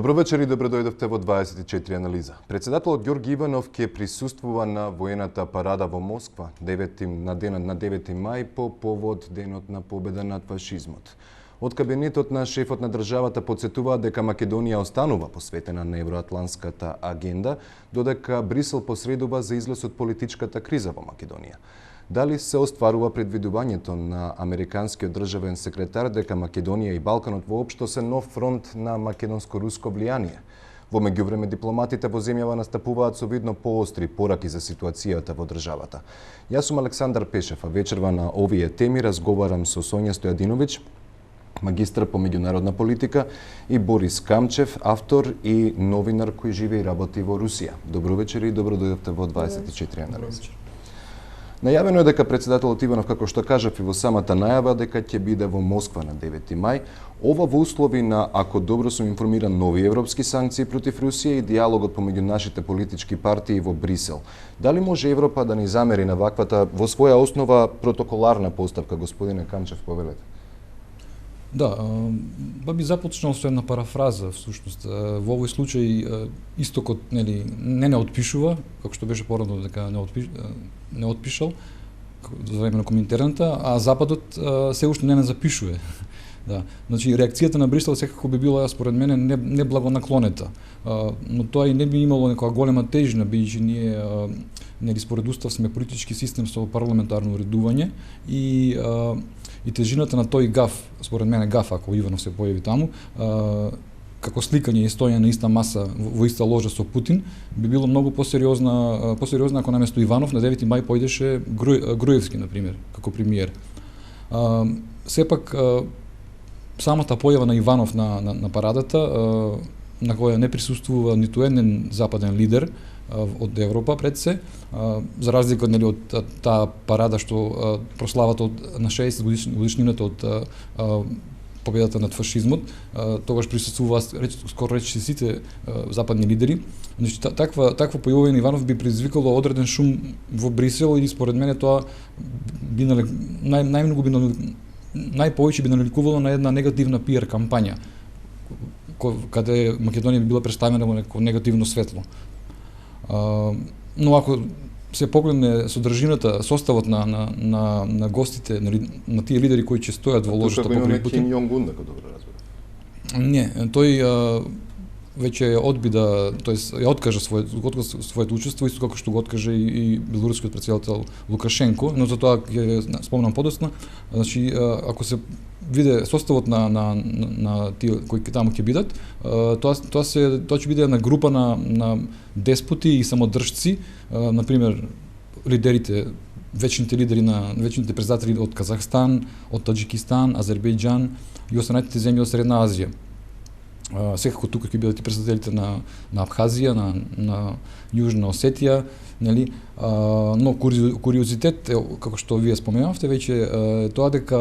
Добро вечер и добро дојдовте во 24 анализа. Председателот Ѓорги Иванов ќе присуствува на воената парада во Москва на денот на 9 мај по повод денот на победа над фашизмот. Од кабинетот на шефот на државата подсетуваат дека Македонија останува посветена на евроатлантската агенда, додека Брисел посредува за излез од политичката криза во Македонија. Дали се остварува предвидувањето на американскиот државен секретар дека Македонија и Балканот воопшто се нов фронт на македонско-руско влијание? Во меѓувреме дипломатите во земјава настапуваат со видно поостри пораки за ситуацијата во државата. Јас сум Александар Пешев, а вечерва на овие теми разговарам со Сонја Стојадиновиќ, магистар по меѓународна политика, и Борис Камчев, автор и новинар кој живее и работи во Русија. Добро вечер и добро дојдовте во 24 анализа. Најавено е дека председателот Иванов, како што кажав и во самата најава, дека ќе биде во Москва на 9 мај. Ова во услови на, ако добро сум информиран, нови европски санкции против Русија и диалогот помеѓу нашите политички партии во Брисел. Дали може Европа да ни замери на ваквата во своја основа протоколарна поставка, господине Камчев, повелете? Да, би започнал со една парафраза, всушност. Во овој случај истокот не отпишува, како што беше порано дека не отпишал за време на коминтерната, а Западот се уште не запишува. Да. Значи, реакцијата на Брисел секако би била, според мене, не благонаклонета. Но тоа и не би имало некоја голема тежина, бидејќи ние според устав сме политички систем со парламентарно уредување и тежината на тој гаф, според мене гаф, ако Иванов се појави таму, како сликање и стоење на иста маса во иста ложа со Путин, би било многу посериозна ако наместо Иванов на 9 мај појдеше Груевски, например, како премиер. Сепак, самата појава на Иванов на парадата, на која не присуствува ниту еден западен лидер од Европа пред се, за разлика од таа парада што прославата на 60 годишнината од победата над фашизмот, тогаш присуствуваат скоро речиси сите западни лидери. Значи, таква појавување на Иванов би предизвикало одреден шум во Брисел и според мене тоа би најповеќе би наликувало на една негативна пиар кампања, каде Македонија би била представена во неко негативно светло. Но ако се погледне содржината, составот на гостите, на тие лидери кои ќе стојат во ложата покрај Путин. Ким Јонг Ун, ако добро разберам. Не, тој веќе одбида, тоест ја откажа своето учество, исто како што го откажа и белорускиот председател Лукашенко, но за тоа ќе спомнам подоцна. Значи, ако се виде составот на тие кои таму ќе бидат, тоа ќе биде една група на деспоти и самодржци, например вечните председатели од Казахстан, од Таџикистан, Азербејџан и останатите земји од Средна Азија. Секако тука ќе бидат и представителите на Абхазија, на Јужна Осетија, нели? Но куриозитет, како што вие споменавте веќе, тоа дека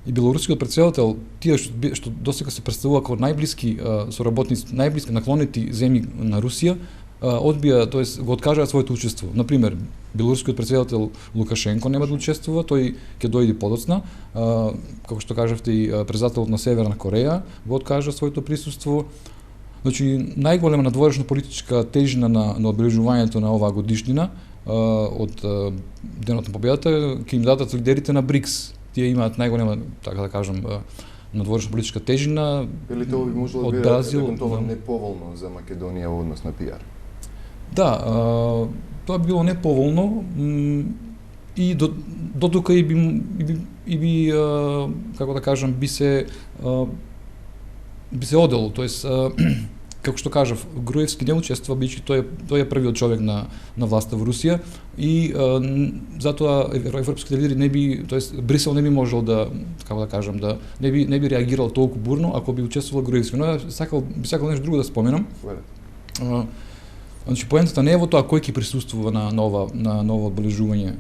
и белорускиот председател, тие што досега се представува како најблиски соработници, најблиски наклонети земји на Русија, одбија, тоест го откажаат своето учество. Например, белорускиот председател Лукашенко нема да учествува, тој ќе дојде подоцна. Како што кажавте, и председателот на Северна Кореја го откажа своето присуство. Значи, најголема надворешна политичка тежина на одбележувањето на оваа годишнина од денот на победата ќе им дадат лидерите на БРИКС. Тие имаат најголема, така да кажам, надворешна политичка тежина од Бразил. Евентуално неповолно за Македонија во однос на пиар? Да, тоа би било неповолно и додука и би како да кажам, би се одело, тоест како што кажав, Груевски не учествува, бидејќи тој е првиот човек на власта во Русија и затоа европските лидери не би, тоест Брисел не би можел да, како да кажам, не би реагирал толку бурно ако би учествувал Груевски. Но би сакал нешто друго да споменам. Значи, поентата не е во тоа кој ќе присуствува на ново одбележување.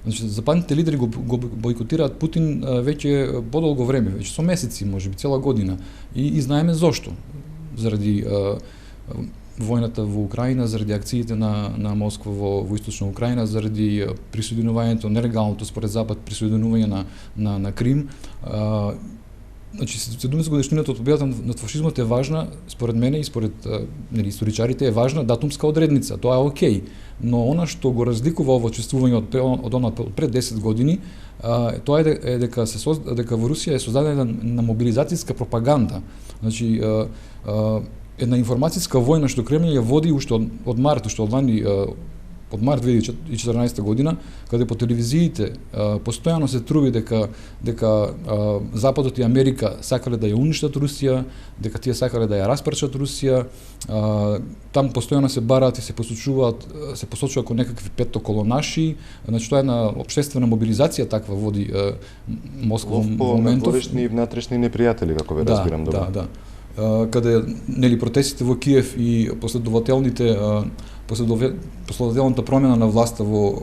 Значи, западните лидери го бойкотираат Путин веќе подолго време, веќе со месеци, можеби цела година. И знаеме зошто. Заради војната во Украина, заради акциите на Москва во источна Украина, заради присоединувањето, нелегалното според Запад присоединување на Крим. Значи 70 годишнината од победата над фашизмот е важна, според мене и според историчарите е важна датумска одредница. Тоа е окей, но она што го разликува ово чувствување од пред 10 години, тоа е дека дека во Русија е создадена на мобилизацијска пропаганда. Значи една информацијска војна што Кремљ ја води уште од март, уште од лани, од март 2014 година, каде по телевизиите постојано се труби дека Западот и Америка сакале да ја уништат Русија, дека тие сакале да ја распрчат Русија. Там постојано се бараат и се посочува како некакви петтоколонаши. Значи тоа е една општествена мобилизација таква води Москва во моментов. Ворешни и внатрешни непријатели, како ве разбирам добро. Да. Каде протестите во Киев и последователната промена на власта во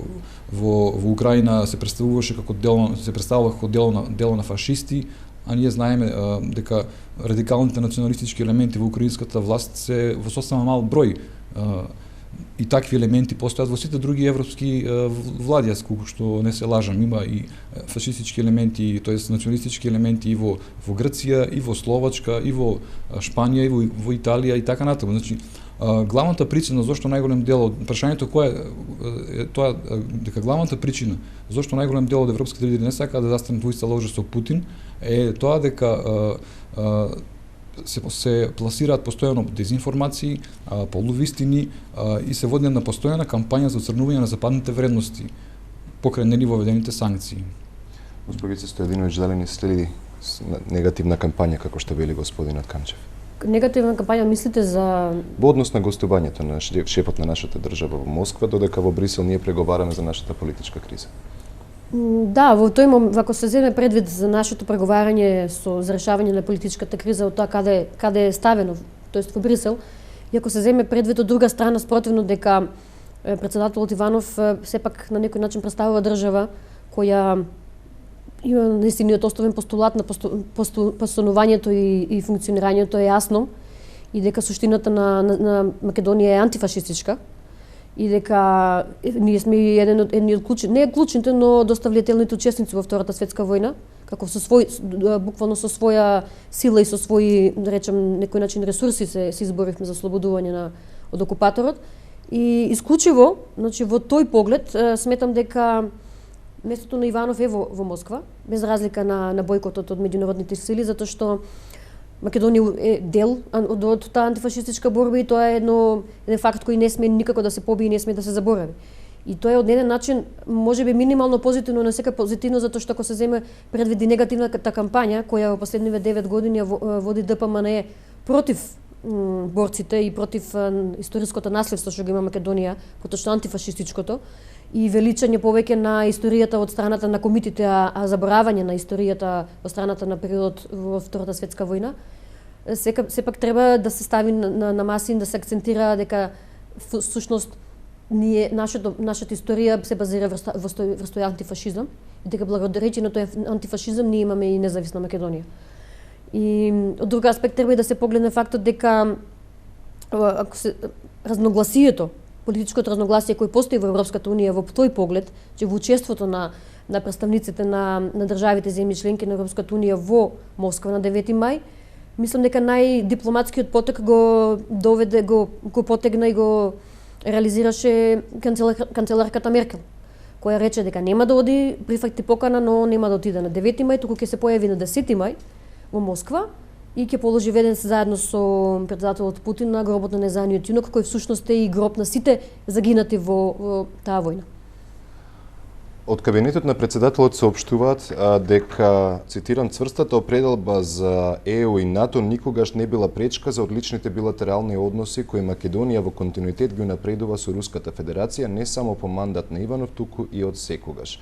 Украина се представува како дело на фашисти, а ние знаеме дека радикалните националистички елементи во украинската власт се во сосема мал број. И такви елементи постојат во сите други европски влади, колку што не се лажам, има и фашистички елементи, тоест националистички елементи и во Грција, и во Словачка, и во Шпанија, и во Италија и така натаму. Значи, главната причина зошто најголем дел од прашањето кој е тоа, дека главната причина зошто најголем дел од европските лидери не сакаат да застанат во иста ложа со Путин е тоа дека се пласираат постојано дезинформации, полувистини и се води на постојана кампања за оцрнување на западните вредности покрај нели воведените санкции. Госпогице Стојадиновиќ, дали не следи негативна кампања, како што вели господинот Камчев? Негативна кампања мислите за во однос на гостувањето на шефот на нашата држава во Москва, додека во Брисел ние преговараме за нашата политичка криза? Да, во тој момент, ако се земе предвид за нашето преговарање за решавање на политичката криза од тоа каде е ставено, тоест во Брисел, и ако се земе предвид од друга страна спротивно дека председателот Иванов сепак на некој начин представува држава која има наистиниот основен постулат на постанувањето и функционирањето е јасно и дека суштината на Македонија е антифашистичка и дека ние сме едни од клучни, не клучните, но доста влијателните учесници во Втората светска војна, како буквално со своја сила и со своји, да речем, некој начин ресурси се изборевме за ослободување од окупаторот. И исклучиво, значи во тој поглед сметам дека местото на Иванов е во Москва, без разлика на бојкотот од меѓународните сили, затоа што Македонија е дел од таа антифашистичка борба и тоа е еден факт кој не сме никако да се побие и не сме да се заборави. И тоа е од еден начин можеби минимално позитивно, но сека позитивно затоа што ако се земе предвид негативната кампања која во последниве 9 години води ДПМНЕ против борците и против историското наследство што го има Македонија, поточно антифашистичкото, и величање повеќе на историјата од страната на комитите, а заборавање на историјата од страната на периодот во Втората светска војна, сепак треба да се стави на маси и да се акцентира дека всушност нашата историја се базира во тој антифашизам и дека благодарејќи на тој антифашизам ние имаме и независна Македонија. И од друг аспект треба и да се погледне фактот дека ако се разногласието, политичкото разногласие кој постои во Европската унија во тој поглед, че во учеството на представниците на државите земји членки на Европската унија во Москва на 9 мај, мислам дека најдипломатскиот потек го потегна и го реализираше канцеларката Меркел, која рече дека нема да оди, прифакти покана, но нема да отиде на 9 мај, туку ќе се појави на 10 мај во Москва и ќе положи веденец заедно со председателот Путин на гробот на незаниот јунак, кој всушност е и гроб на сите загинати во таа војна. Од кабинетот на председателот соопштуваат дека, цитирам, цврстата определба за ЕУ и НАТО никогаш не била пречка за одличните билатерални односи кои Македонија во континуитет ги напредува со Руската Федерација не само по мандат на Иванов, туку и од секогаш.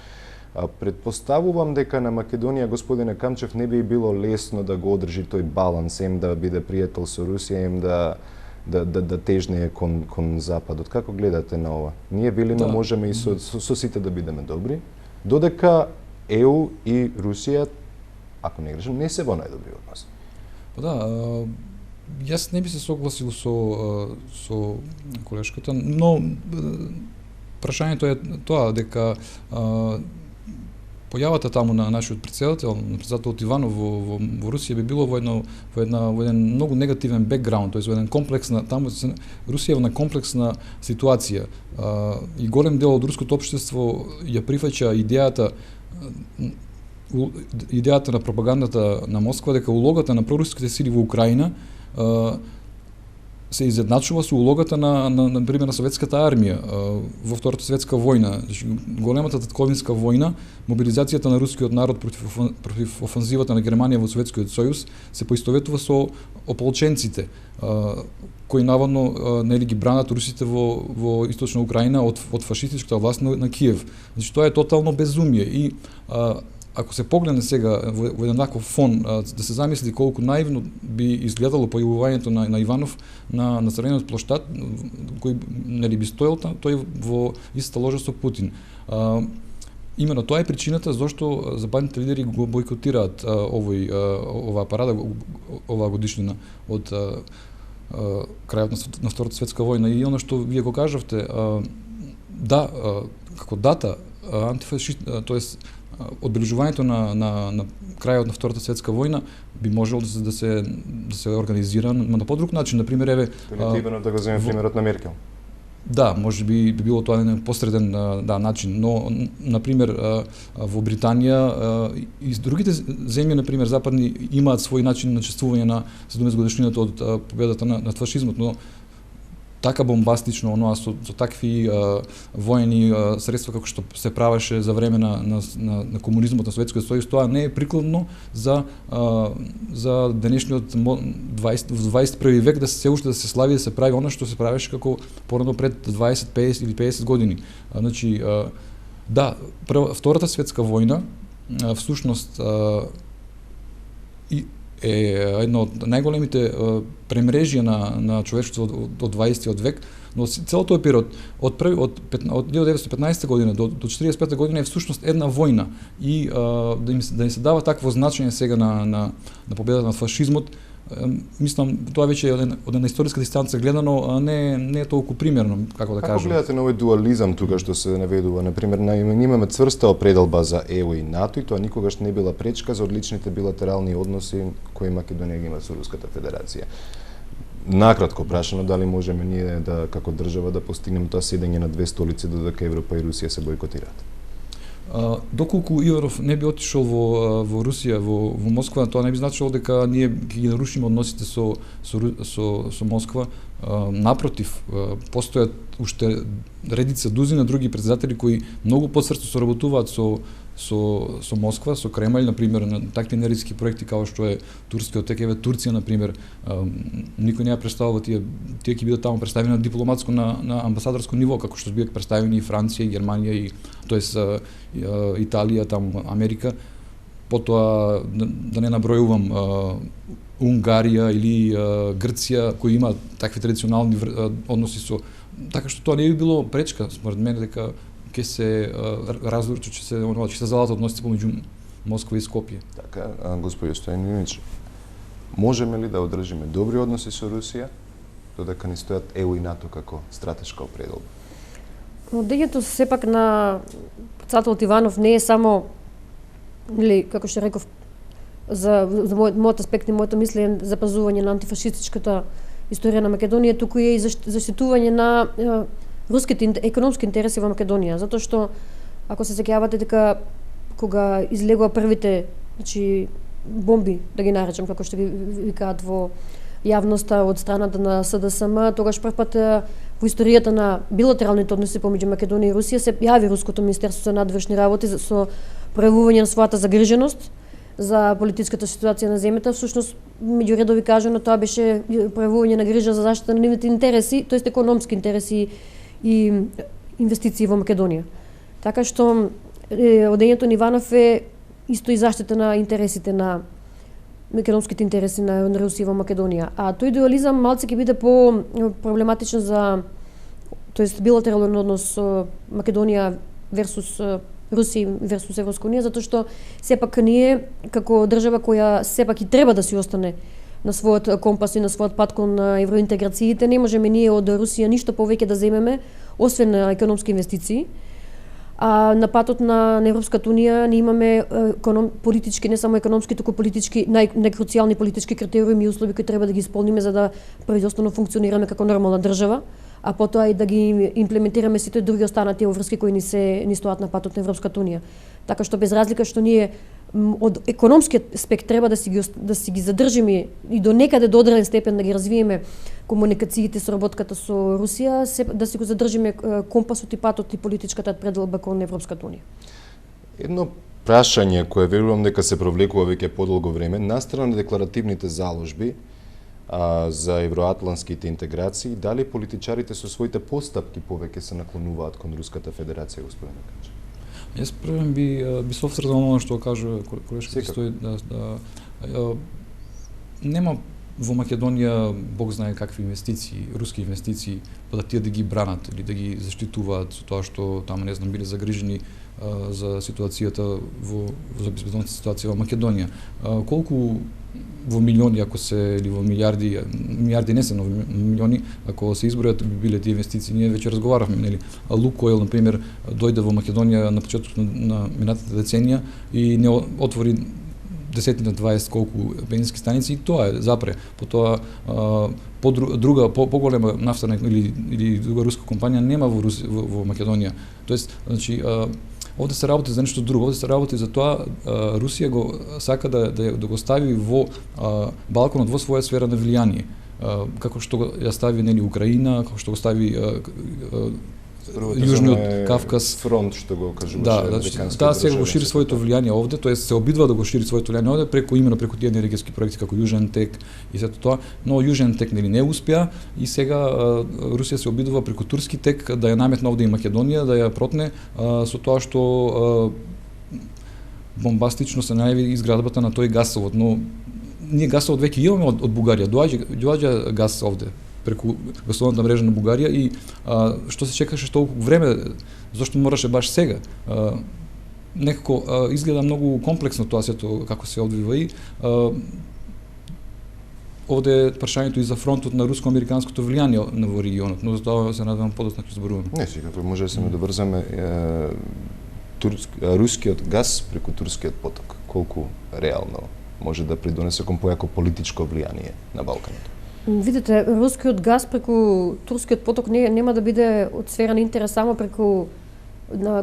Предпоставувам дека на Македонија, господине Камчев, не би било лесно да го одржи тој баланс, им да биде пријател со Русија, им да тежне кон Западот. Како гледате на ова? Ние велиме можеме и со сите да бидеме добри, додека ЕУ и Русија, ако не грешам, не се во најдобри односи. Јас не би се согласил со колешката, но прашањето е тоа дека појавата таму на нашиот председател, на председателот Иванов во Русија би било во еден многу негативен бекграунд, тоест во еден комплексна, таму Русија е на комплексна ситуација и голем дел од руското општество ја прифаќа идејата на пропагандата на Москва дека улогата на проруските сили во Украина се изедначува со улогата на пример на советската армија во Втората светска војна. Значи, големата татковинска војна, мобилизацијата на рускиот народ против офанзивата на Германија во Советскиот сојуз се поистоветува со ополченците кои наводно нели ги бранат русите во источна Украина од фашистичката власт на Киев. Значи тоа е тотално безумие и ако се погледне сега во еден таков фон, да се замисли колку наивно би изгледало појавувањето на Иванов на црвениот плоштад, кој нели би стоел тој во иста ложа со Путин. Имено тоа е причината зашто западните лидери го бойкотираат оваа парада, оваа годишнина од крајот на Втората светска војна. И оно што вие го кажавте, да, како дата тоест одбележувањето на крајот на Втората светска војна би можело да се организира на подруг начин, например еве да го земе примерот на Меркел. Да, може би било тоа на посреден начин, но например во Британија и другите земји например западни имаат свој начин на чествување на 70 годишнината од победата над фашизмот, но така бомбастично, оноа со такви воени средства како што се правеше за време на комунизмот на Советскиот сојуз, тоа не е прикладно за денешниот 21 век да се уште да се слави, да се прави она што се правеше како порано пред 20, 50 или 50 години. Значи, да, Втората светска војна всушност е едно од најголемите премрежија на човештвото од 20 век, но целото тој период од 1915 година до 45 година е всушност една војна и да им се дава такво значење сега на победата над фашизмот, мислам тоа веќе од една историска дистанца гледано не е толку примерно, како да кажам. Како гледате на овој дуализам тука што се наведува? Например, имаме цврста определба за ЕУ и НАТО и тоа никогаш не била пречка за одличните билатерални односи кои Македонија ги има со Руската Федерација. Накратко прашано, дали можеме ние да како држава да постигнеме тоа седење на две столици додека Европа и Русија се бойкотираат? Доколку Иванов не би отишол во Русија, во Москва, тоа не би значило дека ние ги нарушиме односите со Москва. Напротив, постојат уште редица дузина други председатели кои многу посрцно соработуваат со Москва, со Кремљ, например, на такви енергетски проекти како што е турскиот ТКВ Турција, например, никој не ја представува тие ќе бидат таму представени на дипломатско на амбасадорско ниво, како што бидат представени и Франција, и Германија, и тоест Италија, таму Америка. Потоа да не набројувам Унгарија или Грција кои имаат такви традиционални односи со, така што тоа не би било пречка според мене дека ќе се разлучи, ќе се залат односите помеѓу Москва и Скопје. Така, господи Стојановиќ, можеме ли да одржиме добри односи со Русија додека ни стојат ЕУ и НАТО како стратешка определба? Одењето сепак на председателот Иванов не е само, или како што реков, за мојот аспект и моето мислење запазување на антифашистичката историја на Македонија, туку е и заштитување на руските економски интереси во Македонија, затоа што ако се сеќавате дека кога излегува првите, значи бомби, да ги наречам како што ги викаат во јавноста од страната на СДСМ, тогаш првпат во историјата на билатералните односи помеѓу Македонија и Русија се јави руското министерство за надвршни работи со пројавување на својата загриженост за политичката ситуација на земјата. Всушност, меѓу редови кажано, тоа беше пројавување на грижа за заштита на нивните интереси, тоест економски интереси и инвестиции во Македонија. Така што одењето на Иванов е исто и заштита на интересите на македонските интереси на Русија во Македонија. А тој дуализам малце ќе биде по проблематичен за, тоест билатерален однос Македонија версус Русија версус Европска унија, затоа што сепак ние како држава која сепак и треба да си остане на својот компас и на својот пат кон евроинтеграциите, не можеме ние од Русија ништо повеќе да земеме освен економски инвестиции. А на патот на Европската унија ние имаме политички, не само економски, туку политички, најкруцијални политички критериуми и услови кои треба да ги исполниме за да производствено функционираме како нормална држава, а потоа и да ги имплементираме сите други останати врски кои ни стоат на патот на Европската унија. Така што без разлика што ние од економскиот аспект треба да си ги задржиме и до некаде до одреден степен да ги развиеме комуникациите, соработката со Русија, да си го задржиме компасот и патот и политичката пределба кон Европската унија. Едно прашање кое верувам дека се провлекува веќе подолго време, настрана на декларативните заложби за евроатлантските интеграции, дали политичарите со своите постапки повеќе се наклонуваат кон Руската Федерација, господин Мекачев? Јас првен би се овцртал на оно што кажа колешката стои нема во Македонија бог знае какви инвестиции, руски инвестиции, па да тие да ги бранат или да ги заштитуваат со тоа што таму не знам биле загрижени за ситуацијата за безбедностната ситуација во Македонија. Колку во милиони, ако се, или во милиарди не се, но милиони, ако се избројат би биле тие инвестиции. Ние веќе разговаравме, нели, Лукойл на пример дојде во Македонија на почетокот на минатата деценија и не отвори 10 на 20 колку бензински станици и тоа е запре. Потоа поголема нафтена или друга руска компанија нема во Македонија. Тоест, значи овде се работи за нешто друго, овде се работи за тоа Русија го сака да го стави во Балканот во своја сфера на влијание. Како што ја стави нели Украина, како што го стави Јужниот Кавказ, фронт што го кажуваше. Да, значи таа сега го шири своето влијание овде, тоест се обидува да го шири своето влијание овде преку тие енергетски проекти како Јужен тек и сето тоа, но Јужен тек нели не успеа и сега Русија се обидува преку турски тек да ја наметне овде и Македонија, да ја протне со тоа што бомбастично се најави изградбата на тој гасовод, но ние гасовод веќе имаме од Бугарија, доаѓа гас овде преку гасоводната мрежа на Бугарија и што се чекаше толку време, зашто мораше баш сега? Некако изгледа многу комплексно тоа сето како се одвива и овде е прашањето и за фронтот на руско-американското влијание во регионот, но за тоа се надевам подоцна ќе зборуваме. Не, секако може да се ме доврзаме рускиот газ преку турскиот поток, колку реално може да придонесе кон појако политичко влијание на Балканот? Видите, рускиот газ преку турскиот поток нема да биде од сфера на интерес само преку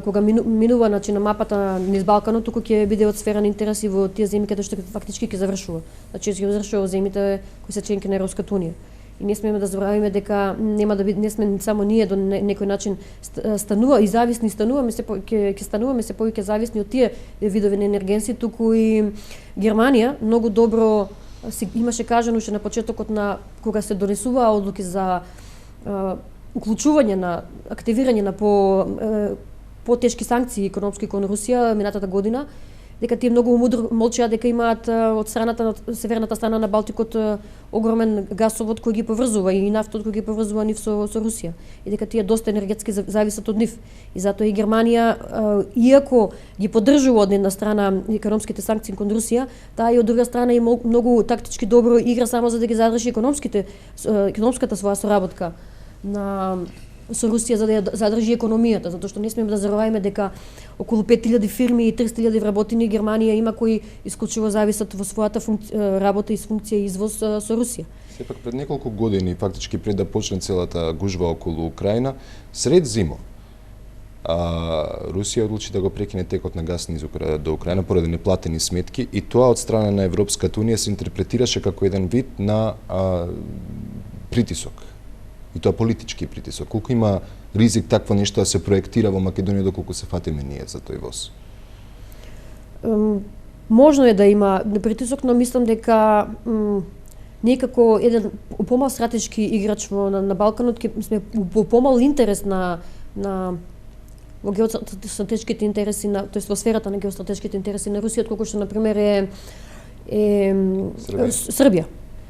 кога минува на мапата низ Балканот, туку ќе биде од сфера на интерес и во тие земји каде што фактички ќе завршува. Значи ќе завршува во земјите кои се членки на Европската унија. И не смееме да заборавиме дека нема да биде, не сме само ние до некој начин станува и зависни стануваме ќе стануваме се повеќе зависни од тие видови на енергенси, туку и Германија многу добро имаше кажано уште на почетокот на кога се донесуваа одлуки за уклучување на активирање на потешки санкции економски кон Русија минатата година, дека тие многу мудро молчеа дека имаат од страната на северната страна на Балтикот огромен гасовод кој ги поврзува и нафтот кој ги поврзува нив со Русија и дека тие доста енергетски зависат од нив. И затоа и Германија иако ги поддржува од една страна економските санкции кон Русија, таа и од друга страна и многу тактички добро игра само за да ги задржи економската своја соработка со Русија за да ја задржи економијата, затоа што не смееме да забораваме дека околу 5000 фирми и 300.000 вработени Германија има кои исклучиво зависат во својата работа и функција и извоз со Русија. Сепак пред неколку години, фактички пред да почне целата гужва околу Украина, сред зимо, Русија одлучи да го прекине текот на газ до Украина поради неплатени сметки и тоа од страна на Европската унија се интерпретираше како еден вид на притисок. И тоа политички притисок. Колку има ризик такво нешто да се проектира во Македонија доколку се фатиме ние за тој воз? Можно е да има притисок, но мислам дека некако еден помал стратешки играч на Балканот ќе сме помал интерес на во геостратешките интереси тоест во сферата на геостратешките интереси на Русија, колку што на пример е Србија.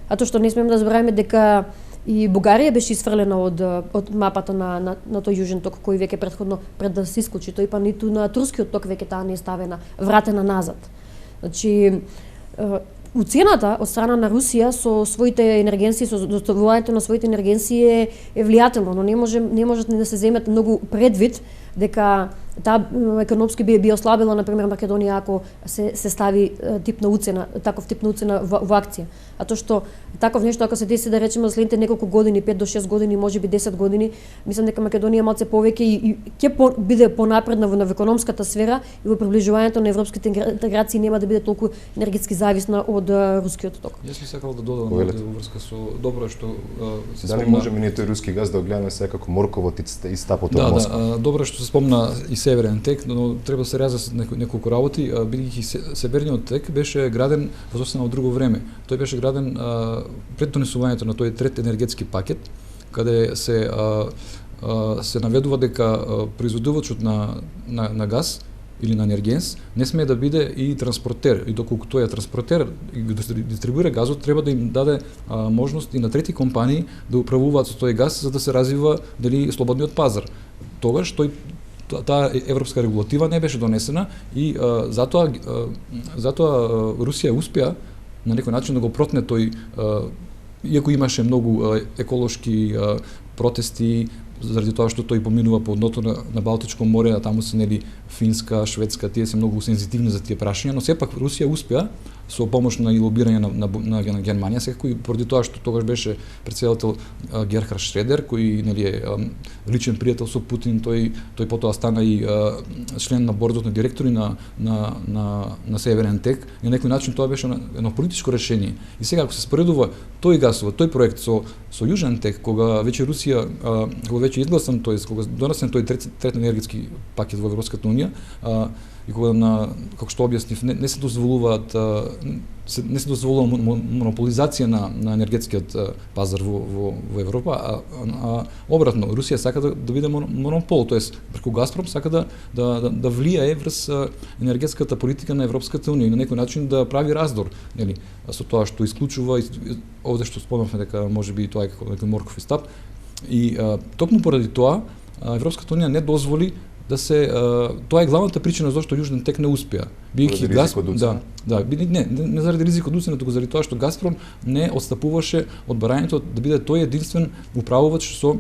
А тоа што не смееме да забораваме дека и Бугарија беше исфрлена од мапата на тој Јужен ток кој веќе претходно пред да се исклучи тој, па ниту на турскиот ток веќе таа не е ставена, вратена назад. Значи уцената од страна на Русија со своите енергенси, со доставувањето на своите енергенси е влијателно, но не може да се земат многу предвид дека таа економски би ослабила на пример Македонија ако се стави таков тип на уцена во акција. А тоа што таков нешто ако се деси да речеме за следните неколку години, 5 до 6 години, можеби 10 години, мислам дека Македонија малце повеќе и ќе биде понапредна во економската сфера и во приближувањето на европските интеграции нема да биде толку енергетски зависна од рускиот ток. Јас би сакал да додадам во врска со добро што се спомна. Дали можеме ние тој руски газ да го гледаме секако морковот и стапот од Москва? Да, добро што се спомна и Северен тек, но треба да се разјаснат неколку работи, бидејќи Северниот тек беше граден во сосема друго време. Тој беше граден пред донесувањето на тој трет енергетски пакет, каде се наведува дека производувачот на газ или на енергенс не смее да биде и транспортер, и доколку тој е транспортер и го дистрибуира газот, треба да им даде можност и на трети компании да управуваат со тој газ за да се развива слободниот пазар. Тогаш таа европска регулатива не беше донесена и затоа Русија успеа на некој начин да го протне тој, иако имаше многу еколошки протести заради тоа што тој поминува по дното на Балтичко море, а таму се Финска, Шведска, тие се многу сензитивни за тие прашања, но сепак Русија успеа со помош на и лобирање на Германија, секако и поради тоа што тогаш беше председател Герхард Шредер, кој е личен пријател со Путин, тој потоа стана и член на бордот на директори на Северен тек, и на некој начин тоа беше едно политичко решение. И сега ако се споредува тој гасовод, тој проект со Јужен тек, кога веќе Русија, кога веќе изгласан, тоест кога донесен тој трет енергетски пакет во Европската унија, и кога како што објаснив, не се дозволува монополизација на енергетскиот пазар во Европа, а обратно, Русија сака да биде монопол, тоест преку Газпром сака да влијае врз енергетската политика на Европската унија и на некој начин да прави раздор, со тоа што исклучува, овде што спомнавме дека можеби тоа е како некој морков и стап, и токму поради тоа Европската унија не дозволи да се тоа е главната причина зашто Јужен тек не успеа. Бијќи Газпром, не заради ризик од уцена, туку заради тоа што Газпром не отстапуваше од барањето да биде тој единствен управувач со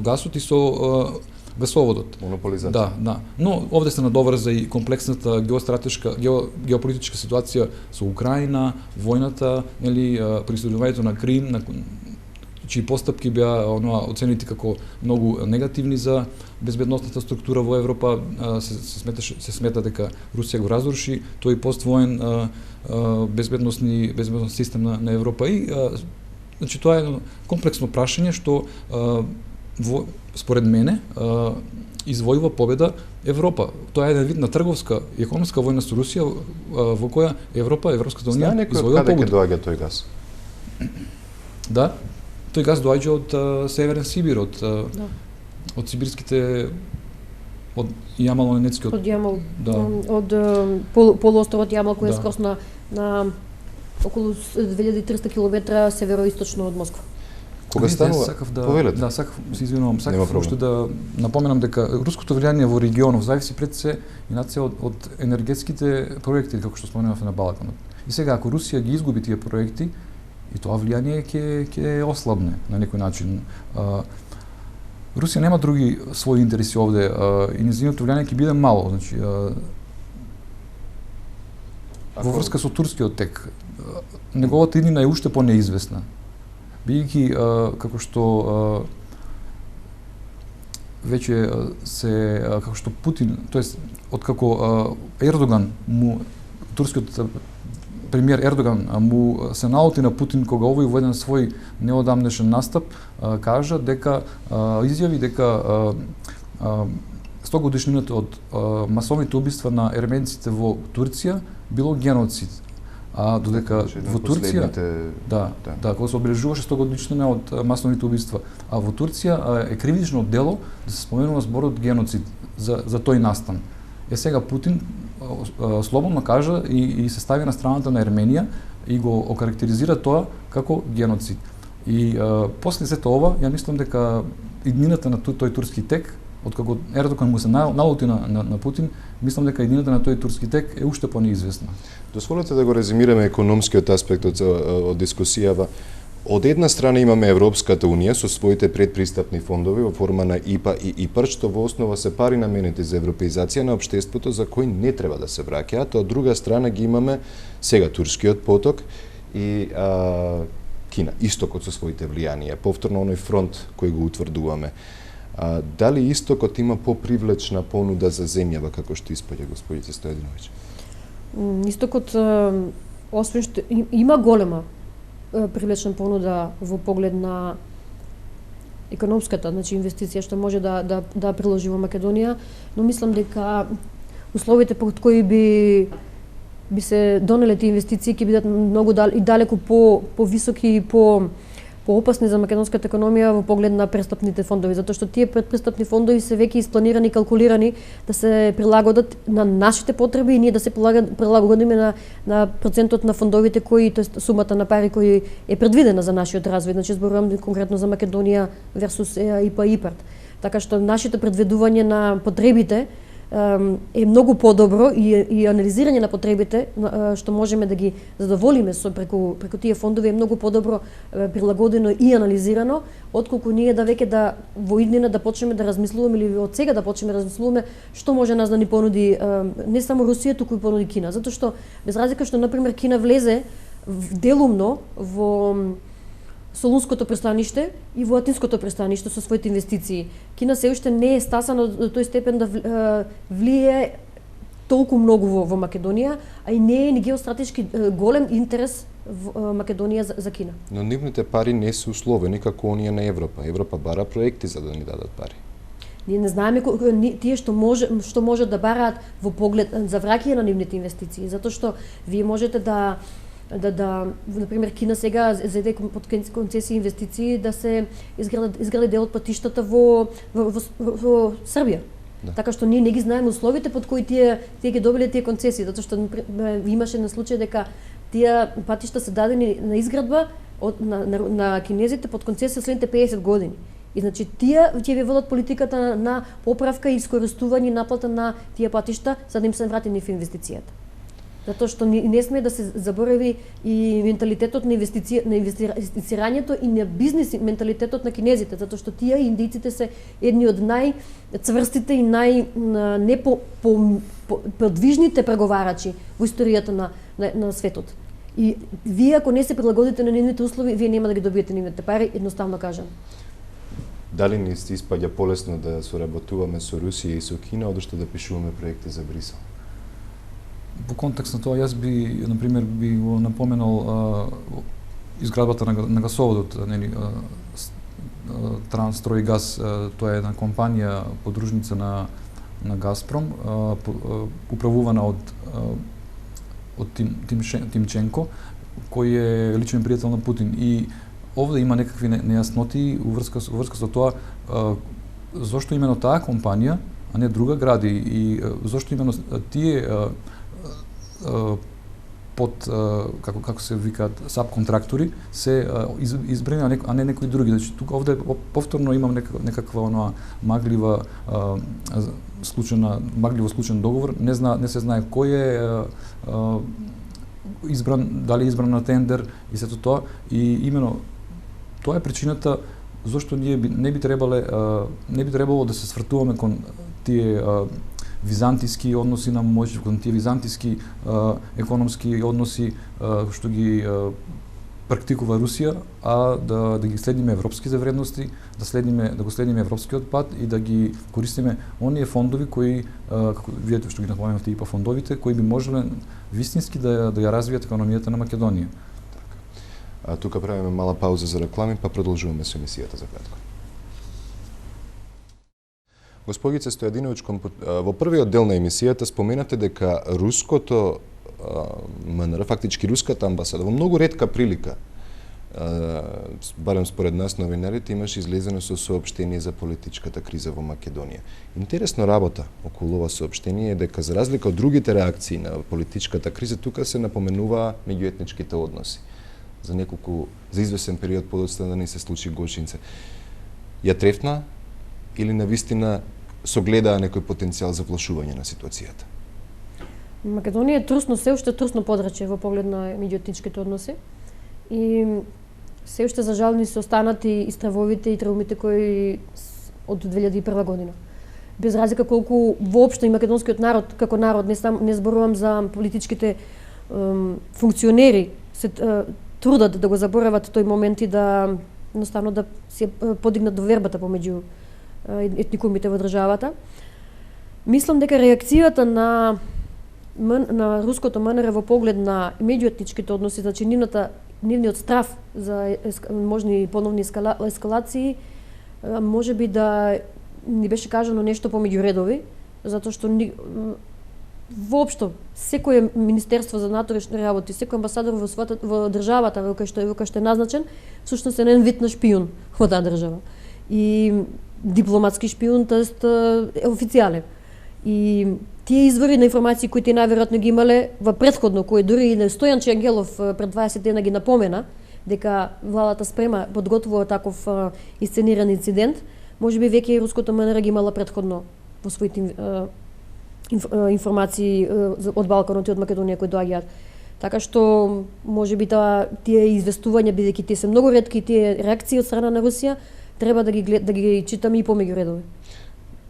гасот и со гасоводот. Монополизација. Да. Но овде се надоврза и комплексната геостратешка, геополитичка ситуација со Украина, војната, присоединувањето на Крим, чии постапки беа оценети како многу негативни за безбедносната структура во Европа, се смета дека Русија го разруши тој поствоен безбедносни систем на Европа и значи тоа е едно комплексно прашање што според мене извојува победа Европа. Тоа е еден вид на трговска и економска војна со Русија во која Европската унија извојува победа. Каде ќе доаѓа тој газ? Да. Тој газ доаѓа од Северен Сибир, од сибирските, од Јамал-Ненецкиот. Од Јамал, од полуостровот Јамал, кој е скрос на околу 2300 км североисточно од Москва. Кога станува? Се извинувам, сакав уште да напоменам дека руското влијание во регионот зависи пред се и од енергетските проекти, како што споменавме на Балканот. И сега ако Русија ги изгуби тие проекти, и тоа влијание ќе ослабне на некој начин. Русија нема други своји интереси овде и нејзиното влијание ќе биде мало. Значи, во врска со турскиот тек, неговата иднина е уште понеизвестна. Бидејќи како што веќе како што Путин, тоест откако Ердоган турскиот премиер Ердоган му се наоти на Путин кога овој во еден свој неодамнешен настап кажа дека изјави дека 100 годишнината од масовните убиства на ерменците во Турција било геноцид. А додека во Турција кога се обележуваше 100 годишнина од масовните убиства, а во Турција е кривично дело да се споменува зборот геноцид за тој настан. Сега Путин слободно кажа и се стави на страната на Ерменија и го окарактеризира тоа како геноцид. И после сето ова, ја мислам дека иднината на тој турски тек, откако Ердоган му се налути на Путин, мислам дека иднината на тој турски тек е уште понеизвестна. Дозволете да го резимираме економскиот аспект од дискусијава. Од една страна имаме Европската Унија со своите предпристапни фондови во форма на ИПА и ИПАР, што во основа се пари наменети за европеизација на општеството за кои не треба да се враќаат, а од друга страна ги имаме сега Турскиот поток и Кина, Истокот со своите влијанија, повторно оној фронт кој го утврдуваме. Дали Истокот има попривлечна понуда за земјава, како што испаѓа господица Стојадиновиќ? Истокот, освен што има голема привлечна понуда во поглед на економската, значи инвестиција што може да приложи во Македонија, но мислам дека условите под кои би се донеле тие инвестиции ќе бидат многу далеку по-високи и поопасни за македонската економија во поглед на престапните фондови, затоа што тие предпрестапни фондови се веќе испланирани и калкулирани да се прилагодат на нашите потреби и ние да се прилагодиме на процентот на фондовите кои, тоест сумата на пари кои е предвидена за нашиот развој, значи зборувам конкретно за Македонија версус ИПА и ИПАРД. Така што нашите предвидување на потребите е многу подобро и анализирање на потребите што можеме да ги задоволиме преку тие фондови е многу подобро прилагодено и анализирано, отколку ние веќе во иднина да почнеме да размислуваме или од сега да почнеме да размислуваме што може нас да ни понуди не само Русија, туку и понуди Кина, затоа што без разлика што на пример Кина влезе делумно во Солунското пристаниште и во Атинското пристаниште со своите инвестиции. Кина се уште не е стасана до тој степен да влие толку многу во Македонија, а и не е ни геостратешки голем интерес во Македонија за Кина. Но нивните пари не се условени како оние на Европа. Европа бара проекти за да ни дадат пари. Ние не знаеме тие што може да бараат во поглед за враќање на нивните инвестиции, затоа што вие можете например, Кина сега зеде под концесии инвестиции да се изгради дел од патиштата во Србија. Да. Така што ние не ги знаеме условите под кои тие ги добиле тие концесии, затоа што имаше на случај дека тие патишта се дадени на изградба на кинезите под концесија следните 50 години. И значи тие ќе ви водат политиката на поправка и искористување и наплата на тие патишта за да им се врати нив инвестицијата. Затоа што не сме да се заборави и менталитетот на инвестирањето и на бизнис менталитетот на кинезите, затоа што тие индијците се едни од најцврстите и подвижните преговарачи во историјата на светот. И вие ако не се прилагодите на нивните услови, вие нема да ги добиете нивните пари, едноставно кажам. Дали ни се испаѓа полесно да соработуваме со Русија и со Кина, одошто да пишуваме проекти за Брисел? Во контекст на тоа, јас би, например, би го напоменал изградбата на гасоводот, Трансстройгаз, тоа е една компанија подружница на Газпром, управувана од Тимченко, кој е личен пријател на Путин. И овде има некакви нејасноти врска со тоа зошто именно таа компанија, а не друга гради, и зошто именно тие под како се викаат сабконтрактори се избрани, а не некои други. Значи тука овде повторно имам некаква онаа магливо случен договор. Не се знае кој е избран, дали е избран на тендер и сето тоа. И именно тоа е причината зошто ние не би требало да се свртуваме кон тие византиски односи на моќ, кон тие византиски економски односи што ги практикува Русија, а да ги следиме европските вредности, да го следиме европскиот пат и да ги користиме оние фондови кои, како вие што ги напоменавте, ИПА фондовите, кои би можеле вистински да ја развијат економијата на Македонија. Тука правиме мала пауза за реклами, па продолжуваме со емисијата за кратко. Госпогице Стојадиновиќ, во првиот дел на емисијата споменате дека руското МНР, фактички руската амбасада, во многу ретка прилика, барем според нас новинарите, имаше излезено со соопштение за политичката криза во Македонија. Интересна работа околу ова соопштение е дека за разлика од другите реакции на политичката криза, тука се напоменува меѓуетничките односи. За извесен период подоцна да не се случи Гошинце. Ја трефна или навистина согледаа некој потенцијал за влошување на ситуацијата? Македонија е трусно, се уште трусно подрачје во поглед на меѓуетничките односи. И се уште за жал ни се останати и стравовите и травмите кои од 2001 година. Без разлика колку воопшто и македонскиот народ, како народ, не зборувам за политичките функционери, се трудат да го заборават тој момент и да едноставно да се подигнат довербата помеѓу етникумите во државата. Мислам дека реакцијата на руското МНР во поглед на меѓуетничките односи, значи нивниот страв за можни поновни ескалации, може би да ни беше кажано нешто помеѓу редови, затоа што воопшто секој министерство за внатрешни работи, секој амбасадор во државата во кај што е назначен, всушност е еден вид на шпион во таа држава. И дипломатски шпион, тоест е официјален. И тие извори на информации кои тие најверојатно ги имале во претходно, кои дури и Стојанче Ангелов пред 20 дена ги напомена дека владата спрема, подготвува таков исцениран инцидент, може би веќе и руското МНР ги имала претходно во своите информации од Балканот и од Македонија кои доаѓаат. Така што може би тие известувања, бидејќи тие се многу ретки, тие реакции од страна на Русија, треба да ги читаме и помеѓу редови.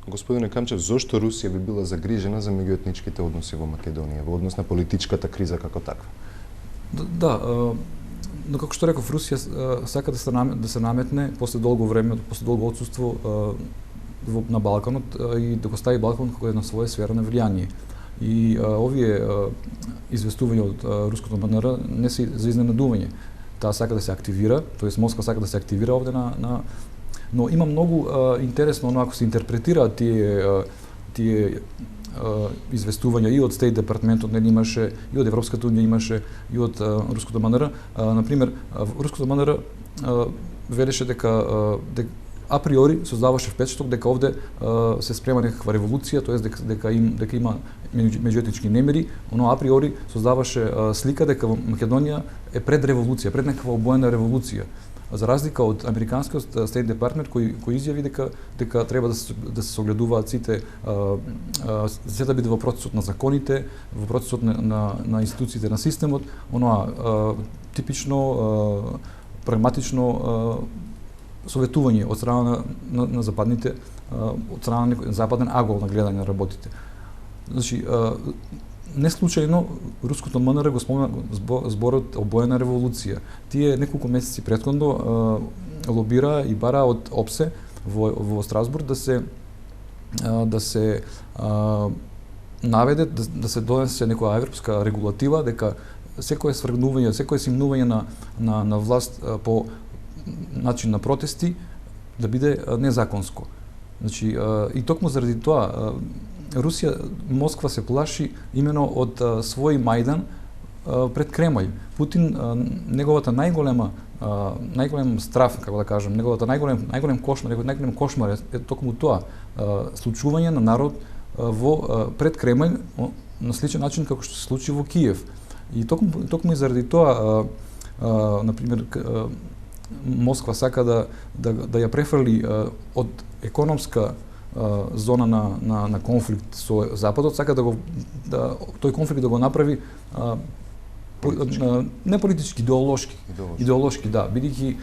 Господине Камчев, зошто Русија би била загрижена за меѓуетничките односи во Македонија, во однос на политичката криза како таква? Да, но како што реков, Русија сака да се наметне после долго време, после долго отсуство на Балканот и да го стави Балканот како една своја сфера на влијание. И овие известувања од руското МНР не се за изненадување. Таа сака да се активира, тоест Москва сака да се активира овде но има многу интересно оно ако се интерпретираат тие известувања и од Стейт департаментот имаше, и од Европската унија имаше, и од руското МНР. Например, руското МНР велеше дека априори создаваше впечаток дека овде се спрема некаква револуција, тоест дека има меѓуетнички немири, оно априори создаваше слика дека Македонија е пред револуција, пред некаква обоена револуција. За разлика од американскиот Стейт департамент кој изјави дека треба да се согледуваат сите да биде во процесот на законите, во процесот на институциите на системот, оноа типично прагматично советување од страна на западните, од страна на западен агол на гледање на работите. Значи, не случајно руското МНР го спомна зборот обоена револуција. Тие неколку месеци претходно лобира и бара од ОПСЕ во Страсбург да се наведе, да се донесе некоја европска регулатива дека секое свргнување, секое симнување на власт по начин на протести да биде незаконско. Значи, и токму заради тоа Русија, Москва се плаши имено од свој Мајдан пред Кремљ. Путин, неговата најголем страф, како да кажем, неговата најголем кошмар е токму тоа, случување на народ пред Кремљ на сличен начин како што се случи во Киев. И токму и заради тоа, например, Москва сака да ја префрли од економска зона на конфликт со Западот, сака тој конфликт да го направи не политички, идеолошки, да, бидејќи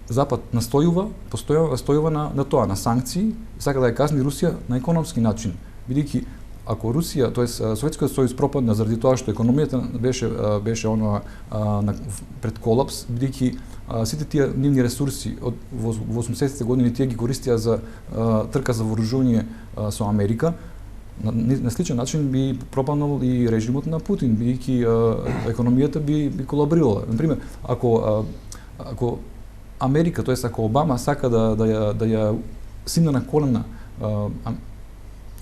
Запад настојува на тоа, на санкции, сака да ја казни Русија на економски начин, бидејќи ако Русија, тоест Советскиот сојуз пропадна заради тоа што економијата беше оноа пред колапс, бидејќи сите тие нивни ресурси во 80-те години тие ги користија за трка за вооружување со Америка, на сличен начин би пропаднал и режимот на Путин, бидејќи економијата би колабрирала. Например, ако Америка, тоест ако Обама сака да ја симне на колена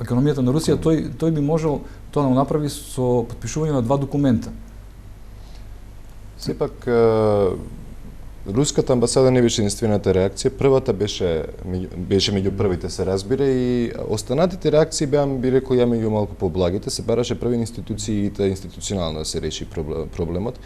економијата на Русија, тој би можел тоа да го направи со потпишување на 2 документа. Сепак, руската амбасада не беше единствената реакција. Првата беше меѓу првите, се разбира, и останатите реакции би рекол меѓу малку поблагите. Се бараше први институциите институционално да се реши проблемот.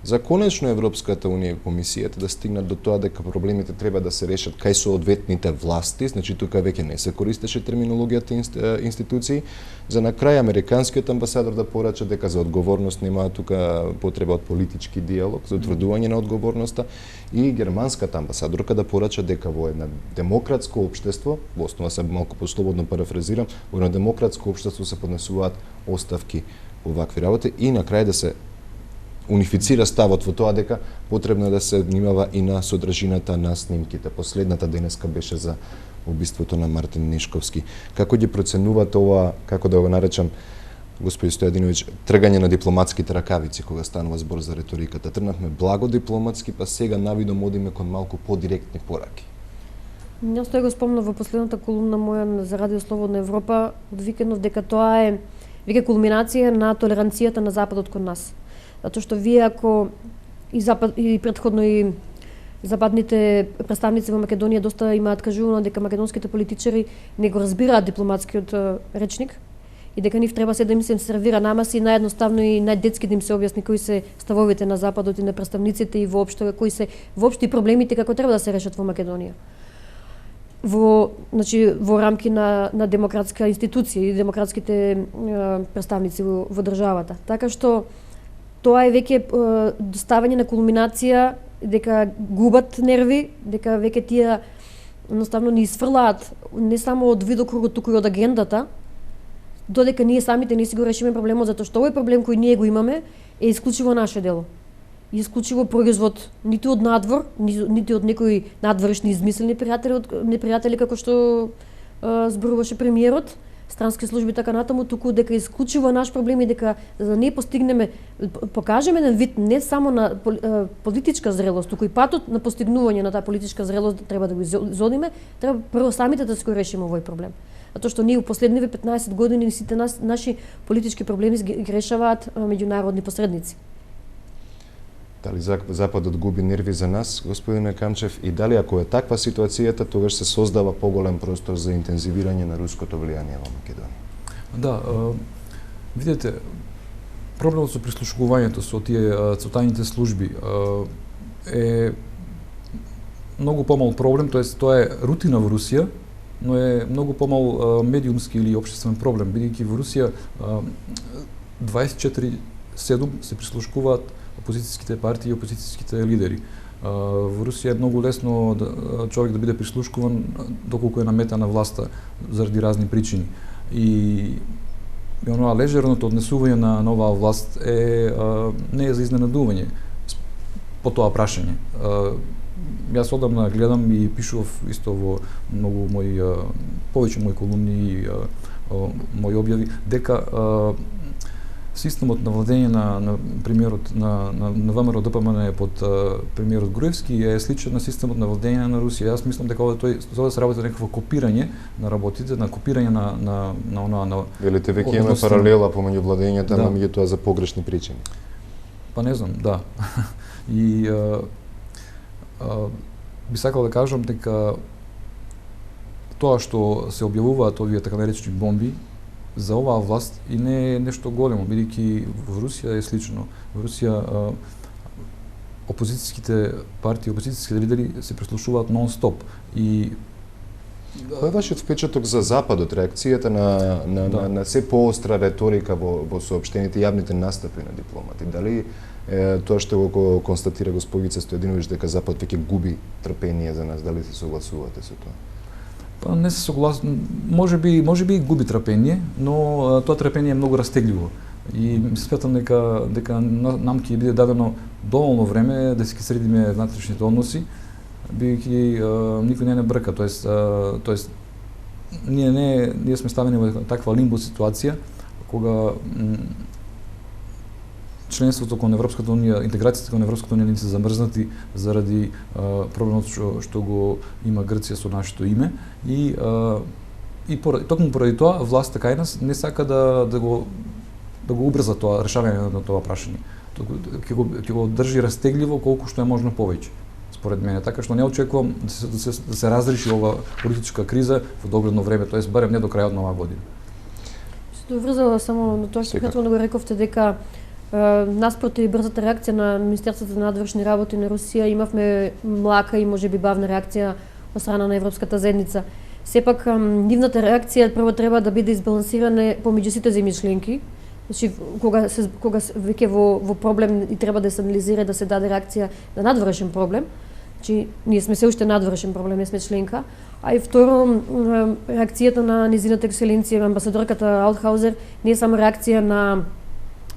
за конечно Европската унија и комисијата да стигнат до тоа дека проблемите треба да се решат кај соодветните власти, значи тука веќе не се користеше терминологијата институции, за на крај американскиот амбасадор да порача дека за одговорност нема тука потреба од политички диалог, за утврдување на одговорноста, и германската амбасадорка да порача дека во една демократско општество, во основа се малку послободно парафразирам, во едно демократско општество се поднесуваат оставки по вакви работи и на крај да се унифицира ставот во тоа дека потребно да се внимава и на содржината на снимките. Последната денеска беше за убиството на Мартин Нешковски. Како ги проценувате ова, како да го наречам, господи Стојадиновиќ, тргање на дипломатските ракавици кога станува збор за реториката? Тргнавме благо дипломатски, па сега навидом одиме кон малку подиректни пораки. Јас тоа го спомнав во последната колумна моја за Радио Слободна Европа од викендов дека тоа е веќе кулминација на толеранцијата на Западот кон нас. Затоа што вие ако и претходно и западните представници во Македонија доста имаат кажувано дека македонските политичари не го разбираат дипломатскиот речник и дека нив треба се да им се сервира намаси наједноставно и најдетски да им се објасни кои се ставовите на Западот и на представниците и воопшто кои се воопшто и проблемите како треба да се решат во Македонија. Во рамки на демократска институција и демократските представници во државата. Така што тоа е веќе доставање на кулминација дека губат нерви, дека веќе тие едноставно ни изфрлаат не само од видокругот, туку и од агендата, додека ние самите не си го решиме проблемот, затоа што овој проблем кој ние го имаме е исклучиво наше дело. И исклучиво производ ниту од надвор, ниту од некои надворешни измислени непријатели како што зборуваше премиерот, странски служби така натаму, туку дека исклучиво наш проблем и дека за да не постигнеме, покажеме еден вид не само на политичка зрелост, туку и патот на постигнување на таа политичка зрелост треба да го изодиме, треба прво самите да се го решиме овој проблем. Затоа што ние во последниве 15 години сите наши политички проблеми ги решаваат меѓународни посредници. Дали Западот губи нерви за нас, господине Камчев, и дали ако е таква ситуацијата, тогаш се создава поголем простор за интензивирање на руското влијание во Македонија? Да, видете, проблемот со прислушувањето со тие тајните служби е многу помал проблем, тоест тоа е рутина во Русија, но е многу помал медиумски или општествен проблем, бидејќи во Русија 24/7 се прислушкуваат опозицијските партии и опозицијските лидери. Во Русија е многу лесно човек да биде прислушкуван доколку е на мета на власта заради разни причини. И онова лежерното однесување на оваа власт не е за изненадување по тоа прашање. Јас одамна гледам и пишував исто во многу повеќе мои колумни и мои објави дека системот на владење на премиерот на ВМРО ДПМН под премиерот Груевски е сличен на системот на владење на Русија. Јас мислам дека ова се работи некакво копирање на работите, на копирање на Велите веќе имаме паралела помеѓу владењата, но меѓутоа за погрешни причини. Па не знам, да. И би сакал да кажам дека тоа што се објавуваат овие така наречени бомби за оваа власт и не е нешто големо, бидејќи во Русија е слично. Во Русија опозицијските партии, опозицијските лидери се прислушуваат нон-стоп и кој е вашиот впечаток за Западот, реакцијата на се поостра реторика во соопштените јавните настапи на дипломати? Дали тоа што го констатира господица Стојадиновиќ дека Запад веќе губи трпение за нас, дали се согласувате со тоа? Па не се согласувам, можеби губи трпение, но тоа трпение е многу растегливо. И сметам дека нам ќе биде дадено доволно време да си средиме внатрешните односи, бидејќи никој не брка, тоест ние сме ставени во таква лимбо ситуација кога членството кон Европската унија, интеграцијата кон Европската унија не се замрзнати заради проблемот што го има Грција со нашето име и токму поради тоа власта кај нас не сака да го убрза тоа решавање на тоа прашање. Ќе го држи растегливо колку што е можно повеќе, според мене. Така што не очекувам да се разреши ова политичка криза во догледно време, тоест барем не до крајот на оваа година. Се доврзала само на тоа што претходно го рековте дека Наспроти брзата реакција на Министерството за надворешни работи на Русија, имавме млака и можеби бавна реакција од страна на Европската заедница. Сепак, нивната реакција прво треба да биде избалансирана помеѓу сите земји членки. Значи, кога веќе во проблем и треба да се анализира, да се даде реакција на надворешен проблем, значи, ние сме се уште надворешен проблем, не сме членка. А и второ, реакцијата на низината екселенција, амбасадорката Аутхаузер, не е само реакција на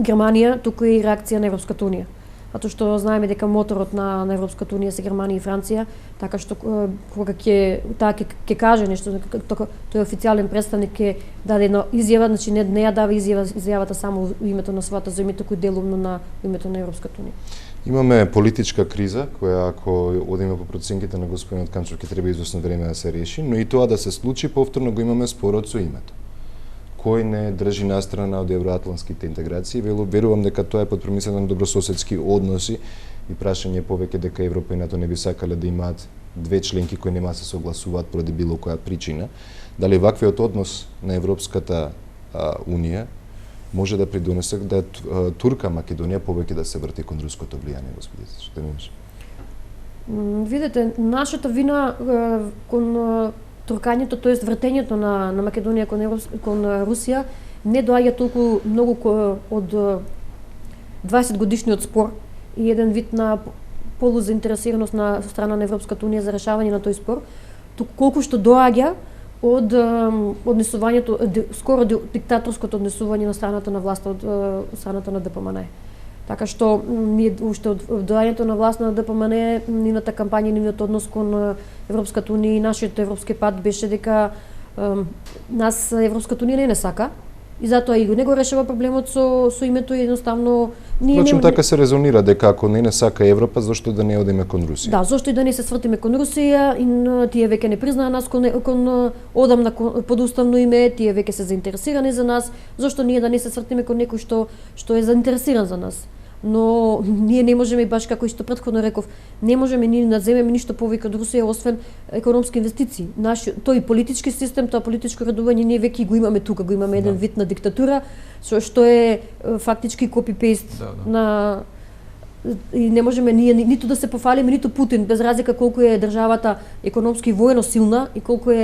Германија, туку и реакција на Европската унија. Затоа што знаеме дека моторот на Европската унија се Германија и Франција, така што кога ќе каже нешто, тој официјален представник ќе даде една изјава, значи не ја дава изјавата само во името на својата земја, туку делумно на името на Европската унија. Имаме политичка криза, која ако одиме по проценките на господинот Камчев ќе треба известно време да се реши, но и тоа да се случи, повторно го имаме спорот со името. Кој не држи настрана од евроатлантските интеграции, верувам дека тоа е под премислено на добрососедски односи и прашање повеќе дека Европа и НАТО не би сакале да имаат две членки кои нема се согласуваат поради било која причина. Дали ваквиот однос на Европската унија може да придонесе да Турка Македонија повеќе да се врти кон руското влијание, господи, што мислиш? Видете, нашата вина кон туркањето, тоест вртењето на Македонија кон Русија не доаѓа толку многу од 20 годишниот спор и еден вид на полузаинтересираност на страна на Европската унија за решавање на тој спор, туку колку што доаѓа од однесувањето, скоро диктаторското однесување на страната на власта од страната на ДПМН. Така што ние уште од доаѓањето на власт на ДПМН, нивната кампања, нивниот однос кон Европската унија и нашиот европски пат беше дека нас Европската унија не сака и затоа и не го решава проблемот со името и едноставно ние Значи така се резонира дека ако не сака Европа, зошто да не одиме кон Русија? Да, зошто и да не се свртиме кон Русија, и тие веќе не признаа нас кон одамна подуставно име, тие веќе се заинтересирани за нас, зошто ние да не се свртиме кон некој што е заинтересиран за нас? Но ние не можеме, баш како и што претходно реков, не можеме ни да земеме ништо повеќе од Русија освен економски инвестиции. Тој политички систем, тоа политичко редување ние веќе го имаме тука, го имаме еден вид на диктатура, што е фактички копи-пейст на и не можеме ние ниту да се пофалиме, ниту Путин, без разлика колку е државата економски и воено силна и колку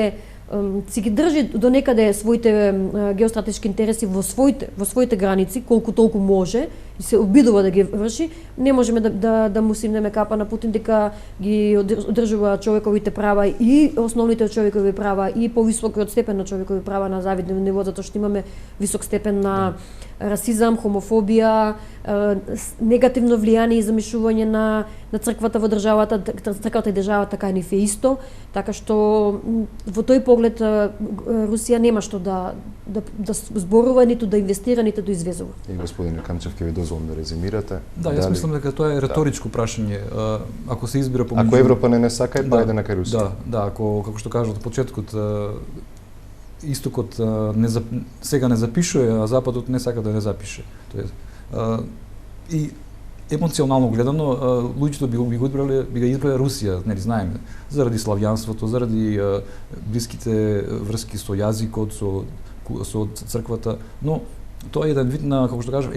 си ги држи до некаде своите геостратешки интереси во своите граници, колку толку може и се обидува да ги врши, не можеме да му симнеме капа на Путин дека ги одржува човековите права и основните човекови права и повисокиот степен на човекови права на завидно ниво, затоа што имаме висок степен на расизам, хомофобија, негативно влијание и замишување на црквата во државата, црквата и државата кај нив е исто, така што во тој поглед Русија нема што да зборува, ниту да инвестира, ниту да извезува. И господин Камчев ќе ви дозволам да резимирате. Да, јас мислам дека тоа е реторичко прашање. Ако се избира помеѓу Ако Европа не сака, па иде на кај Русија. Да, ако како што кажа од почетокот Истокот сега не запишува, а Западот не сака да не запише. И емоционално гледано, луѓето би го избрале Русија, нели знаеме, заради славјанството, заради блиските врски со јазикот, со црквата, но тоа е еден вид на, како што кажав,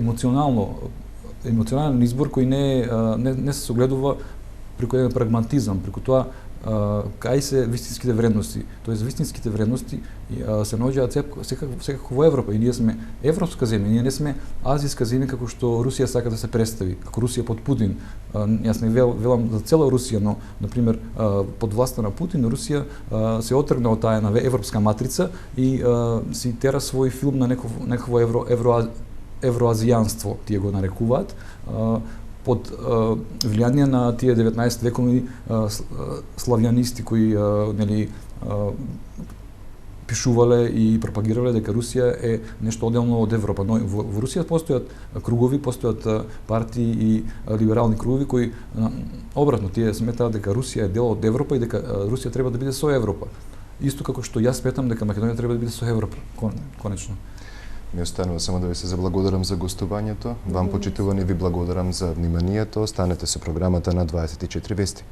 емоционален избор кој не се согледува преку еден прагматизам, преку тоа кај се вистинските вредности. Тоест вистинските вредности се наоѓаат секако во Европа и ние сме европска земја, ние не сме азиска земја како што Русија сака да се представи, како Русија под Путин. Јас не велам за цела Русија, но на пример под власта на Путин Русија се отргна од таа европска матрица и си тера свој филм на некакво евроазијанство, тие го нарекуваат, под влијание на тие 19 вековни славјанисти кои нели пишувале и пропагирале дека Русија е нешто одделно од Европа. Но во Русија постојат кругови, постојат партии и либерални кругови кои обратно тие сметаат дека Русија е дел од Европа и дека Русија треба да биде со Европа. Исто како што јас сметам дека Македонија треба да биде со Европа, конечно. Ми останува само да ви се заблагодарам за гостувањето. Вам почитувани ви благодарам за вниманието. Останете со програмата на 24 вести.